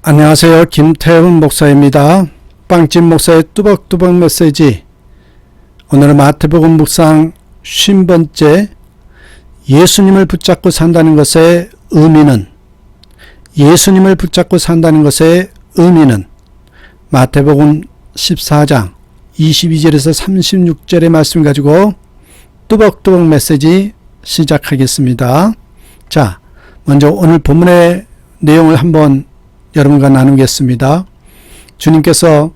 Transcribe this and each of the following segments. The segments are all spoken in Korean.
안녕하세요. 김태훈 목사입니다. 빵집 목사의 뚜벅뚜벅 메시지. 오늘은 마태복음 묵상 50번째 예수님을 붙잡고 산다는 것의 의미는 마태복음 14장 22절에서 36절의 말씀 가지고 뚜벅뚜벅 메시지 시작하겠습니다. 자, 먼저 오늘 본문의 내용을 한번 여러분과 나누겠습니다. 주님께서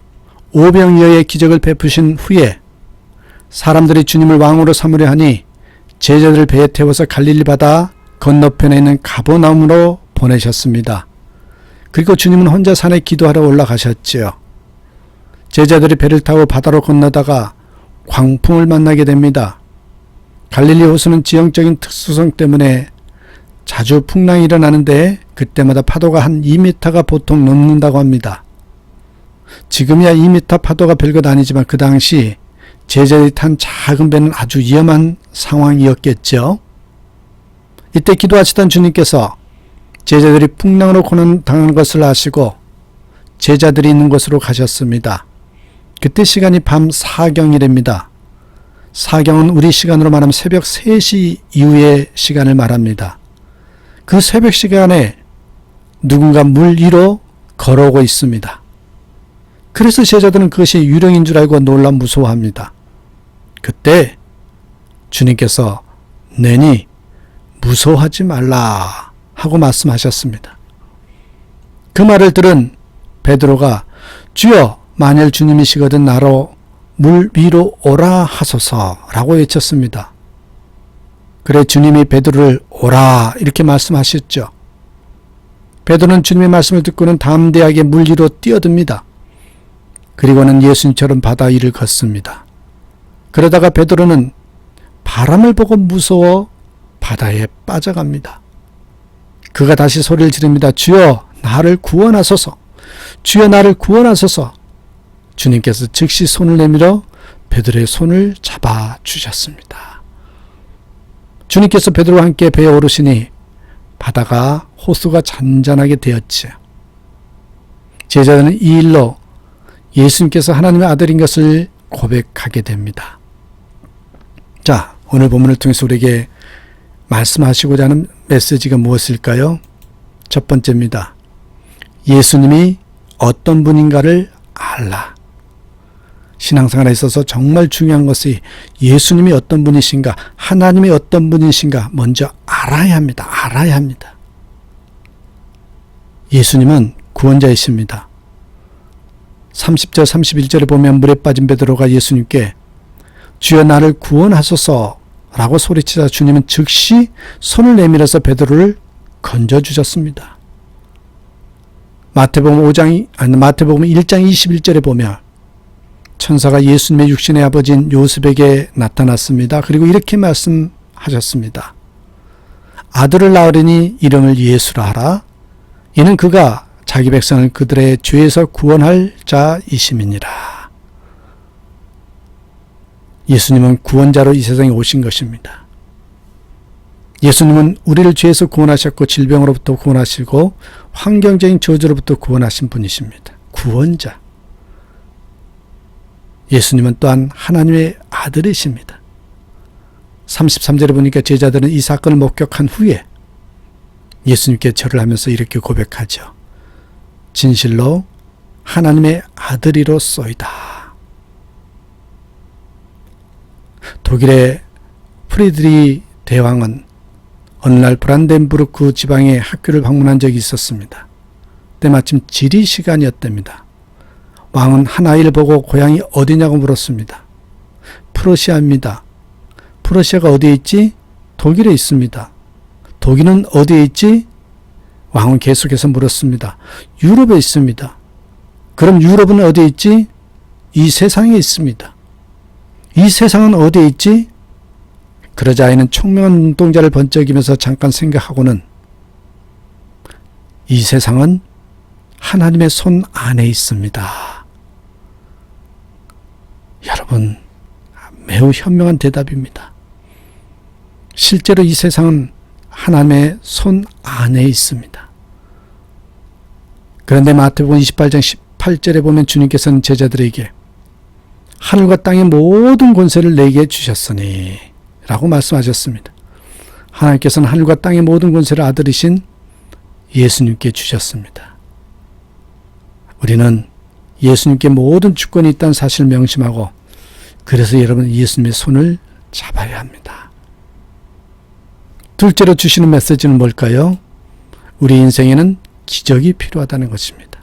오병이어의 기적을 베푸신 후에 사람들이 주님을 왕으로 삼으려 하니 제자들을 배에 태워서 갈릴리 바다 건너편에 있는 가버나움으로 보내셨습니다. 그리고 주님은 혼자 산에 기도하러 올라가셨지요. 제자들이 배를 타고 바다로 건너다가 광풍을 만나게 됩니다. 갈릴리 호수는 지형적인 특수성 때문에 자주 풍랑이 일어나는데 그때마다 파도가 한 2m가 보통 넘는다고 합니다. 지금이야 2m 파도가 별것 아니지만 그 당시 제자들이 탄 작은 배는 아주 위험한 상황이었겠죠. 이때 기도하시던 주님께서 제자들이 풍랑으로 고난당하는 것을 아시고 제자들이 있는 곳으로 가셨습니다. 그때 시간이 밤 사경이랍니다. 사경은 우리 시간으로 말하면 새벽 3시 이후의 시간을 말합니다. 그 새벽 시간에 누군가 물 위로 걸어오고 있습니다. 그래서 제자들은 그것이 유령인 줄 알고 놀라 무서워합니다. 그때 주님께서 내니 무서워하지 말라 하고 말씀하셨습니다. 그 말을 들은 베드로가 주여 만일 주님이시거든 나로 물 위로 오라 하소서라고 외쳤습니다. 그래 주님이 베드로를 오라 이렇게 말씀하셨죠. 베드로는 주님의 말씀을 듣고는 담대하게 물 위로 뛰어듭니다. 그리고는 예수님처럼 바다 위를 걷습니다. 그러다가 베드로는 바람을 보고 무서워 바다에 빠져갑니다. 그가 다시 소리를 지릅니다. 주여 나를 구원하소서. 주여 나를 구원하소서. 주님께서 즉시 손을 내밀어 베드로의 손을 잡아주셨습니다. 주님께서 베드로와 함께 배에 오르시니 바다가 호수가 잔잔하게 되었지요. 제자들은 이 일로 예수님께서 하나님의 아들인 것을 고백하게 됩니다. 자, 오늘 본문을 통해서 우리에게 말씀하시고자 하는 메시지가 무엇일까요? 첫 번째입니다. 예수님이 어떤 분인가를 알라. 신앙생활에 있어서 정말 중요한 것이 예수님이 어떤 분이신가, 하나님이 어떤 분이신가 먼저 알아야 합니다. 알아야 합니다. 예수님은 구원자이십니다. 30절 31절에 보면 물에 빠진 베드로가 예수님께 주여 나를 구원하소서 라고 소리치자 주님은 즉시 손을 내밀어서 베드로를 건져주셨습니다. 마태복음 1장 21절에 보면 천사가 예수님의 육신의 아버지인 요셉에게 나타났습니다. 그리고 이렇게 말씀하셨습니다. 아들을 낳으리니 이름을 예수라 하라. 이는 그가 자기 백성을 그들의 죄에서 구원할 자이심이니라. 예수님은 구원자로 이 세상에 오신 것입니다. 예수님은 우리를 죄에서 구원하셨고 질병으로부터 구원하시고 환경적인 저주로부터 구원하신 분이십니다. 구원자. 예수님은 또한 하나님의 아들이십니다. 33절에 보니까 제자들은 이 사건을 목격한 후에 예수님께 절을 하면서 이렇게 고백하죠. 진실로 하나님의 아들이로소이다. 독일의 프리드리 대왕은 어느 날 브란덴부르크 지방의 학교를 방문한 적이 있었습니다. 때마침 지리 시간이었답니다. 왕은 한 아이를 보고 고향이 어디냐고 물었습니다. 프러시아입니다. 프러시아가 어디에 있지? 독일에 있습니다. 독일은 어디에 있지? 왕은 계속해서 물었습니다. 유럽에 있습니다. 그럼 유럽은 어디에 있지? 이 세상에 있습니다. 이 세상은 어디에 있지? 그러자 아이는 총명한 눈동자를 번쩍이면서 잠깐 생각하고는 이 세상은 하나님의 손 안에 있습니다. 여러분, 매우 현명한 대답입니다. 실제로 이 세상은 하나님의 손 안에 있습니다. 그런데 마태복음 28장 18절에 보면 주님께서는 제자들에게 하늘과 땅의 모든 권세를 내게 주셨으니 라고 말씀하셨습니다. 하나님께서는 하늘과 땅의 모든 권세를 아들이신 예수님께 주셨습니다. 우리는 예수님께 모든 주권이 있다는 사실을 명심하고, 그래서 여러분 예수님의 손을 잡아야 합니다. 둘째로 주시는 메시지는 뭘까요? 우리 인생에는 기적이 필요하다는 것입니다.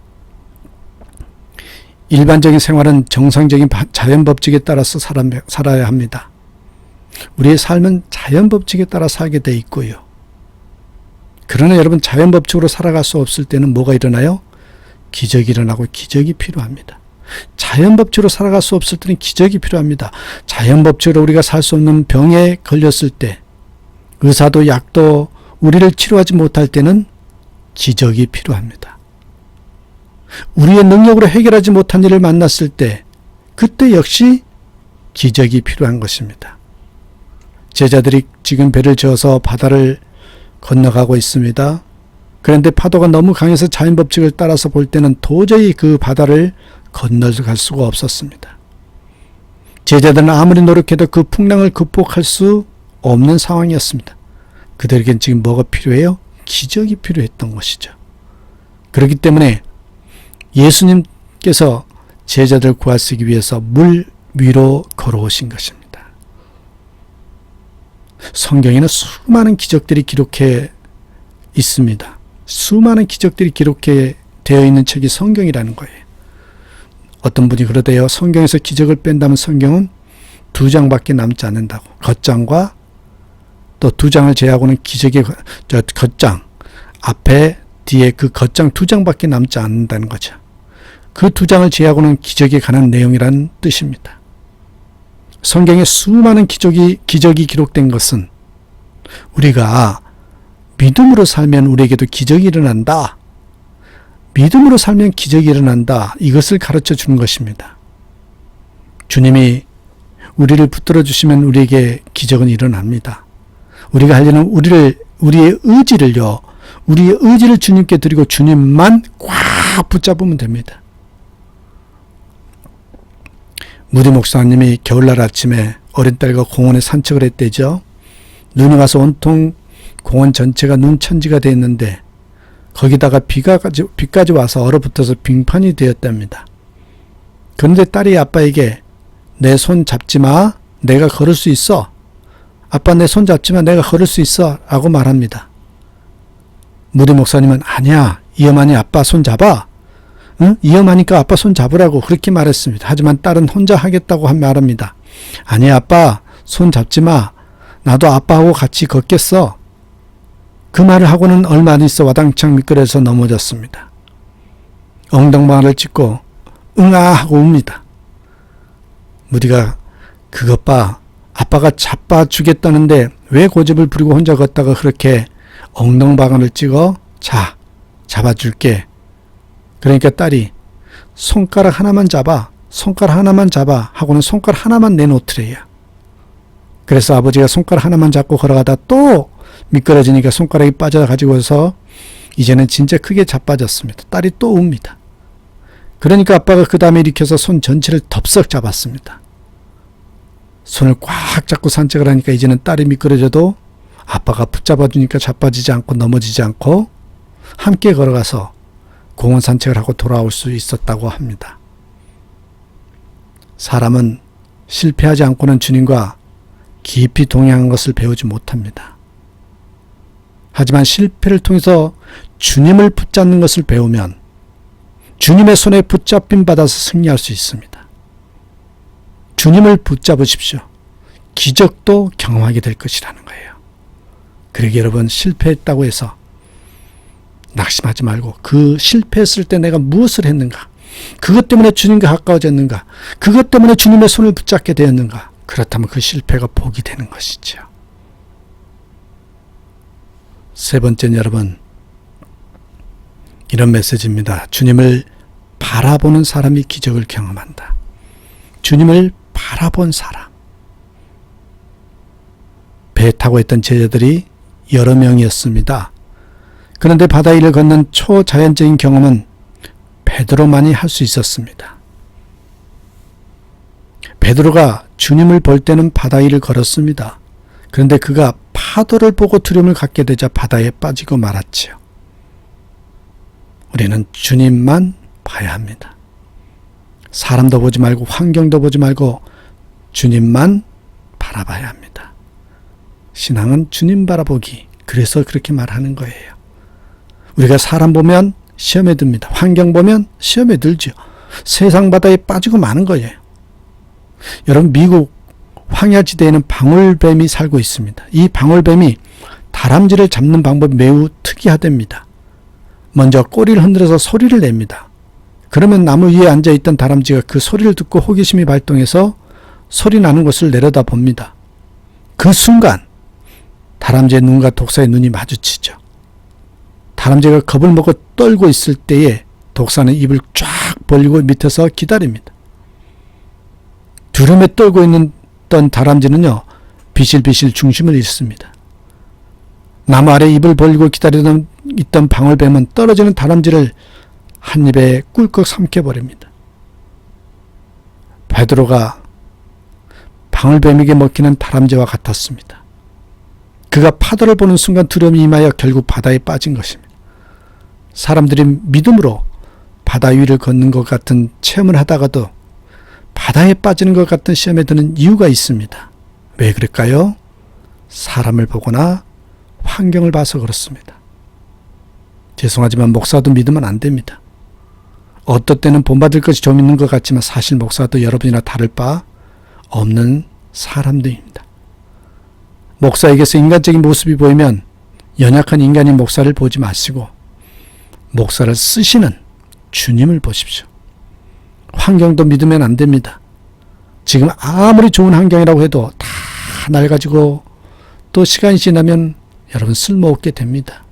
일반적인 생활은 정상적인 자연 법칙에 따라서 살아야 합니다. 우리의 삶은 자연 법칙에 따라 살게 돼 있고요. 그러나 여러분, 자연 법칙으로 살아갈 수 없을 때는 뭐가 일어나요? 기적이 일어나고 기적이 필요합니다. 자연 법칙으로 살아갈 수 없을 때는 기적이 필요합니다. 자연 법칙으로 우리가 살 수 없는 병에 걸렸을 때, 의사도 약도 우리를 치료하지 못할 때는 기적이 필요합니다. 우리의 능력으로 해결하지 못한 일을 만났을 때, 그때 역시 기적이 필요한 것입니다. 제자들이 지금 배를 저어서 바다를 건너가고 있습니다. 그런데 파도가 너무 강해서 자연 법칙을 따라서 볼 때는 도저히 그 바다를 건너갈 수가 없었습니다. 제자들은 아무리 노력해도 그 풍랑을 극복할 수 없는 상황이었습니다. 그들에겐 지금 뭐가 필요해요? 기적이 필요했던 것이죠. 그렇기 때문에 예수님께서 제자들을 구하시기 위해서 물 위로 걸어오신 것입니다. 성경에는 수많은 기적들이 기록해 있습니다. 수많은 기적들이 기록해 되어 있는 책이 성경이라는 거예요. 어떤 분이 그러대요. 성경에서 기적을 뺀다면 성경은 2장밖에 남지 않는다고. 겉장과 또 2장을 제외하고는 기적의 겉장, 앞에 뒤에 그 겉장 2장밖에 남지 않는다는 거죠. 그 2장을 제외하고는 기적에 관한 내용이라는 뜻입니다. 성경에 수많은 기적이 기록된 것은 우리가 믿음으로 살면 우리에게도 기적이 일어난다. 믿음으로 살면 기적이 일어난다. 이것을 가르쳐 주는 것입니다. 주님이 우리를 붙들어 주시면 우리에게 기적은 일어납니다. 우리가 하려는 우리의 의지를 주님께 드리고 주님만 꽉 붙잡으면 됩니다. 무디 목사님이 겨울날 아침에 어린 딸과 공원에 산책을 했대죠. 눈이 와서 온통 공원 전체가 눈천지가 됐는데 거기다가 비까지 와서 얼어붙어서 빙판이 되었답니다. 그런데 딸이 아빠에게 내 손 잡지 마. 내가 걸을 수 있어. 아빠 내 손 잡지 마. 내가 걸을 수 있어. 라고 말합니다. 무디 목사님은 아니야. 위험하니 아빠 손 잡아. 응? 위험하니까 아빠 손 잡으라고 그렇게 말했습니다. 하지만 딸은 혼자 하겠다고 말합니다. 아니 아빠 손 잡지 마. 나도 아빠하고 같이 걷겠어. 그 말을 하고는 얼마 안 있어 와당창 미끄러져서 넘어졌습니다. 엉덩방아를 찢고 응아 하고 웁니다. 무디가 그것 봐. 아빠가 잡아주겠다는데 왜 고집을 부리고 혼자 걷다가 그렇게 엉덩방아를 찍어? 자, 잡아줄게. 그러니까 딸이 손가락 하나만 잡아 하고는 손가락 하나만 내놓더래요. 그래서 아버지가 손가락 하나만 잡고 걸어가다 또 미끄러지니까 손가락이 빠져가지고서 이제는 진짜 크게 자빠졌습니다. 딸이 또 웁니다. 그러니까 아빠가 그 다음에 일으켜서 손 전체를 덥석 잡았습니다. 손을 꽉 잡고 산책을 하니까 이제는 딸이 미끄러져도 아빠가 붙잡아주니까 자빠지지 않고 넘어지지 않고 함께 걸어가서 공원 산책을 하고 돌아올 수 있었다고 합니다. 사람은 실패하지 않고는 주님과 깊이 동행한 것을 배우지 못합니다. 하지만 실패를 통해서 주님을 붙잡는 것을 배우면 주님의 손에 붙잡힘 받아서 승리할 수 있습니다. 주님을 붙잡으십시오. 기적도 경험하게 될 것이라는 거예요. 그러기에 여러분 실패했다고 해서 낙심하지 말고 그 실패했을 때 내가 무엇을 했는가? 그것 때문에 주님과 가까워졌는가? 그것 때문에 주님의 손을 붙잡게 되었는가? 그렇다면 그 실패가 복이 되는 것이죠. 세 번째는 여러분 이런 메시지입니다. 주님을 바라보는 사람이 기적을 경험한다. 주님을 바라본 사람. 배 타고 있던 제자들이 여러 명이었습니다. 그런데 바다 위를 걷는 초자연적인 경험은 베드로만이 할 수 있었습니다. 베드로가 주님을 볼 때는 바다 위를 걸었습니다. 그런데 그가 파도를 보고 두려움을 갖게 되자 바다에 빠지고 말았지요. 우리는 주님만 봐야 합니다. 사람도 보지 말고 환경도 보지 말고 주님만 바라봐야 합니다. 신앙은 주님 바라보기. 그래서 그렇게 말하는 거예요. 우리가 사람 보면 시험에 듭니다. 환경 보면 시험에 들죠. 세상 바다에 빠지고 마는 거예요. 여러분, 미국 황야지대에는 방울뱀이 살고 있습니다. 이 방울뱀이 다람쥐를 잡는 방법이 매우 특이하답니다. 먼저 꼬리를 흔들어서 소리를 냅니다. 그러면 나무 위에 앉아있던 다람쥐가 그 소리를 듣고 호기심이 발동해서 소리 나는 곳을 내려다 봅니다. 그 순간 다람쥐의 눈과 독사의 눈이 마주치죠. 다람쥐가 겁을 먹고 떨고 있을 때에 독사는 입을 쫙 벌리고 밑에서 기다립니다. 두려움에 떨고 있던 다람쥐는요, 비실비실 중심을 잃습니다. 나무 아래 입을 벌리고 기다리던 있던 방울뱀은 떨어지는 다람쥐를 한 입에 꿀꺽 삼켜버립니다. 베드로가 방울뱀에게 먹히는 다람쥐와 같았습니다. 그가 파도를 보는 순간 두려움이 임하여 결국 바다에 빠진 것입니다. 사람들이 믿음으로 바다 위를 걷는 것 같은 체험을 하다가도 바다에 빠지는 것 같은 시험에 드는 이유가 있습니다. 왜 그럴까요? 사람을 보거나 환경을 봐서 그렇습니다. 죄송하지만 목사도 믿으면 안 됩니다. 어떨 때는 본받을 것이 좀 있는 것 같지만 사실 목사도 여러분이나 다를 바 없는 사람들입니다. 목사에게서 인간적인 모습이 보이면 연약한 인간인 목사를 보지 마시고 목사를 쓰시는 주님을 보십시오. 환경도 믿으면 안 됩니다. 지금 아무리 좋은 환경이라고 해도 다 낡아지고 또 시간이 지나면 여러분 쓸모없게 됩니다.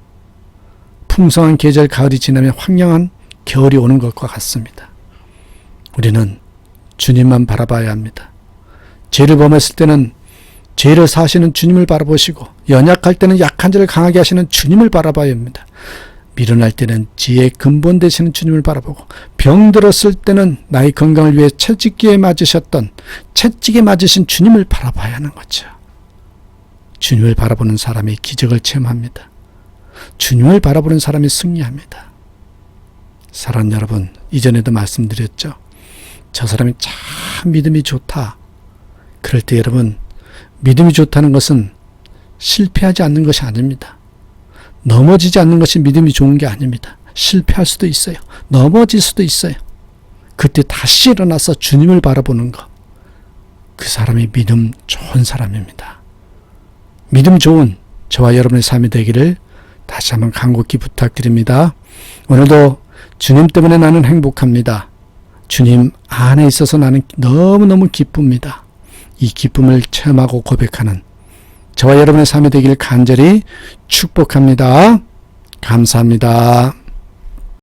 풍성한 계절 가을이 지나면 황량한 겨울이 오는 것과 같습니다. 우리는 주님만 바라봐야 합니다. 죄를 범했을 때는 죄를 사하시는 주님을 바라보시고 연약할 때는 약한 자를 강하게 하시는 주님을 바라봐야 합니다. 미련할 때는 지혜의 근본 되시는 주님을 바라보고 병들었을 때는 나의 건강을 위해 채찍기에 맞으셨던 채찍에 맞으신 주님을 바라봐야 하는 거죠. 주님을 바라보는 사람이 기적을 체험합니다. 주님을 바라보는 사람이 승리합니다. 사랑하는 여러분, 이전에도 말씀드렸죠. 저 사람이 참 믿음이 좋다. 그럴 때 여러분, 믿음이 좋다는 것은 실패하지 않는 것이 아닙니다. 넘어지지 않는 것이 믿음이 좋은 게 아닙니다. 실패할 수도 있어요. 넘어질 수도 있어요. 그때 다시 일어나서 주님을 바라보는 것. 그 사람이 믿음 좋은 사람입니다. 믿음 좋은 저와 여러분의 삶이 되기를 다시 한번 간곡히 부탁드립니다. 오늘도 주님 때문에 나는 행복합니다. 주님 안에 있어서 나는 너무너무 기쁩니다. 이 기쁨을 체험하고 고백하는 저와 여러분의 삶이 되기를 간절히 축복합니다. 감사합니다.